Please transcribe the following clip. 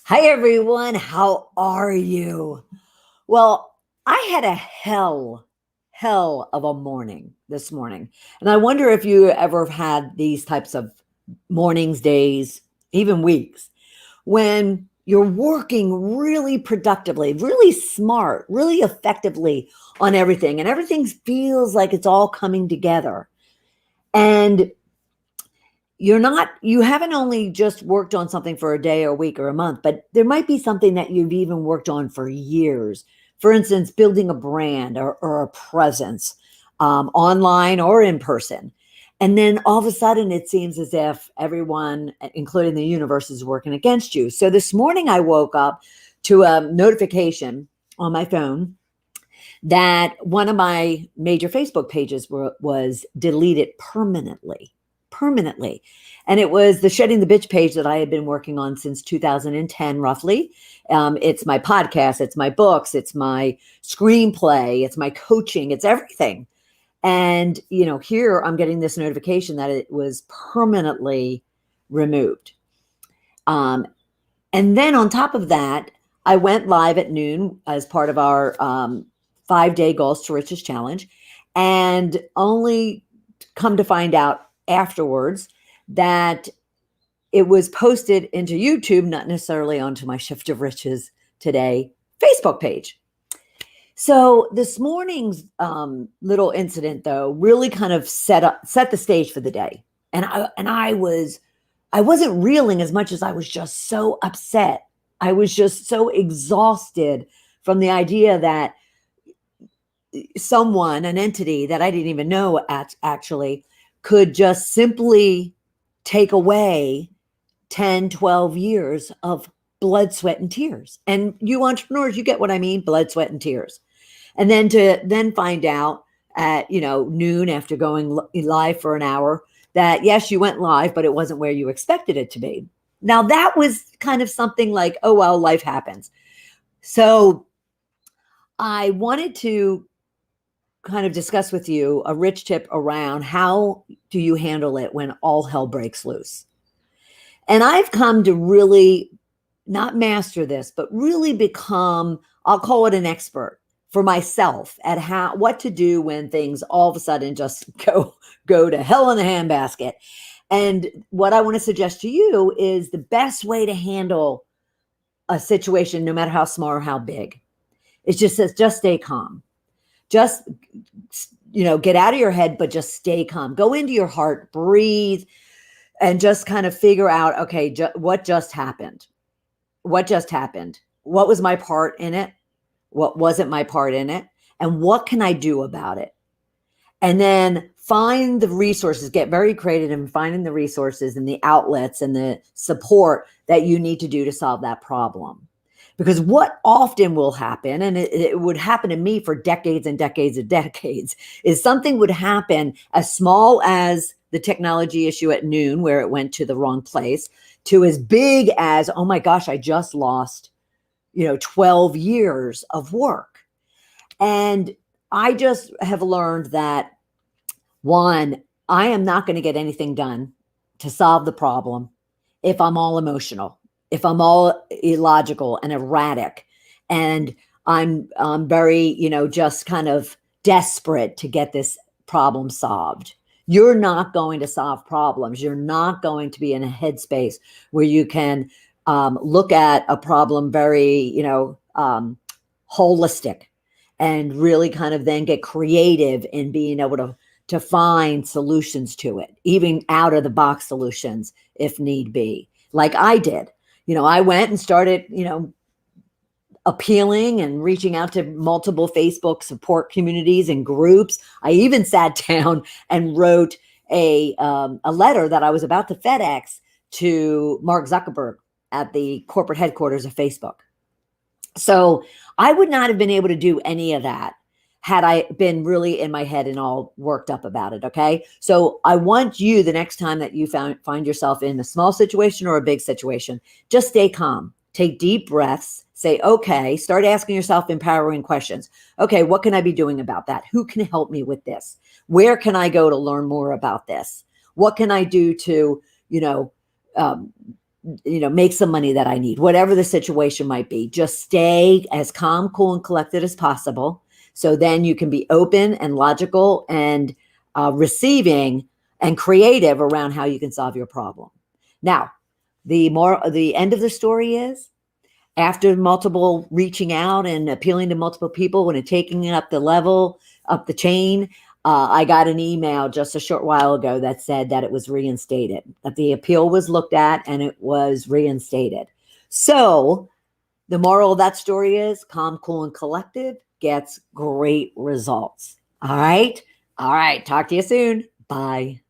Hi, everyone. How are you? Well, I had a hell of a morning this morning. And I wonder if you ever have had these types of mornings, days, even weeks when you're working really productively, really smart, really effectively on everything, and everything feels like it's all coming together. And you haven't only just worked on something for a day or a week or a month, but there might be something that you've even worked on for years. For instance, building a brand or a presence, online or in person. And then all of a sudden it seems as if everyone, including the universe, is working against you. So this morning I woke up to a notification on my phone that one of my major Facebook pages was deleted permanently. And it was the Shedding the Bitch page that I had been working on since 2010, roughly. It's my podcast, it's my books, it's my screenplay, it's my coaching, it's everything. And, here I'm getting this notification that it was permanently removed. Um, and then on top of that, I went live at noon as part of our 5-day Goals to Riches challenge, and only come to find out afterwards that it was posted into YouTube, not necessarily onto my Shift of Riches Today Facebook page. So this morning's little incident, though, really kind of set the stage for the day, and I wasn't reeling as much as I was just so upset. I was just so exhausted from the idea that someone, an entity that I didn't even know actually, could just simply take away 10, 12 years of blood, sweat, and tears. And you entrepreneurs, you get what I mean, blood, sweat, and tears. And then to find out at, noon after going live for an hour that, yes, you went live, but it wasn't where you expected it to be. Now, that was kind of something like, oh, well, life happens. So I wanted to kind of discuss with you a rich tip around how do you handle it when all hell breaks loose. And I've come to really not master this, but really become, I'll call it an expert for myself at what to do when things all of a sudden just go to hell in a handbasket. And what I want to suggest to you is the best way to handle a situation, no matter how small or how big, is just stay calm. Just, get out of your head, but just stay calm. Go into your heart, breathe, and just kind of figure out, okay, what just happened? What just happened? What was my part in it? What wasn't my part in it? And what can I do about it? And then find the resources, get very creative in finding the resources and the outlets and the support that you need to do to solve that problem. Because what often will happen, and it would happen to me for decades and decades and decades, is something would happen as small as the technology issue at noon where it went to the wrong place, to as big as, oh my gosh, I just lost, 12 years of work. And I just have learned that, one, I am not going to get anything done to solve the problem if I'm all emotional, if I'm all illogical and erratic, and I'm very, just kind of desperate to get this problem solved. You're not going to solve problems. You're not going to be in a headspace where you can look at a problem very, holistic, and really kind of then get creative in being able to find solutions to it, even out of the box solutions if need be, like I did. I went and started, appealing and reaching out to multiple Facebook support communities and groups. I even sat down and wrote a letter that I was about to FedEx to Mark Zuckerberg at the corporate headquarters of Facebook. So I would not have been able to do any of that had I been really in my head and all worked up about it. Okay. So I want you, the next time that you find yourself in a small situation or a big situation, just stay calm, take deep breaths, say, okay, start asking yourself empowering questions. Okay. What can I be doing about that? Who can help me with this? Where can I go to learn more about this? What can I do to, make some money that I need, whatever the situation might be. Just stay as calm, cool, and collected as possible. So then you can be open and logical and receiving and creative around how you can solve your problem. Now, the end of the story is, after multiple reaching out and appealing to multiple people, when taking it up the chain, I got an email just a short while ago that said that it was reinstated, that the appeal was looked at and it was reinstated. So the moral of that story is calm, cool, and collected gets great results. All right. All right. Talk to you soon. Bye.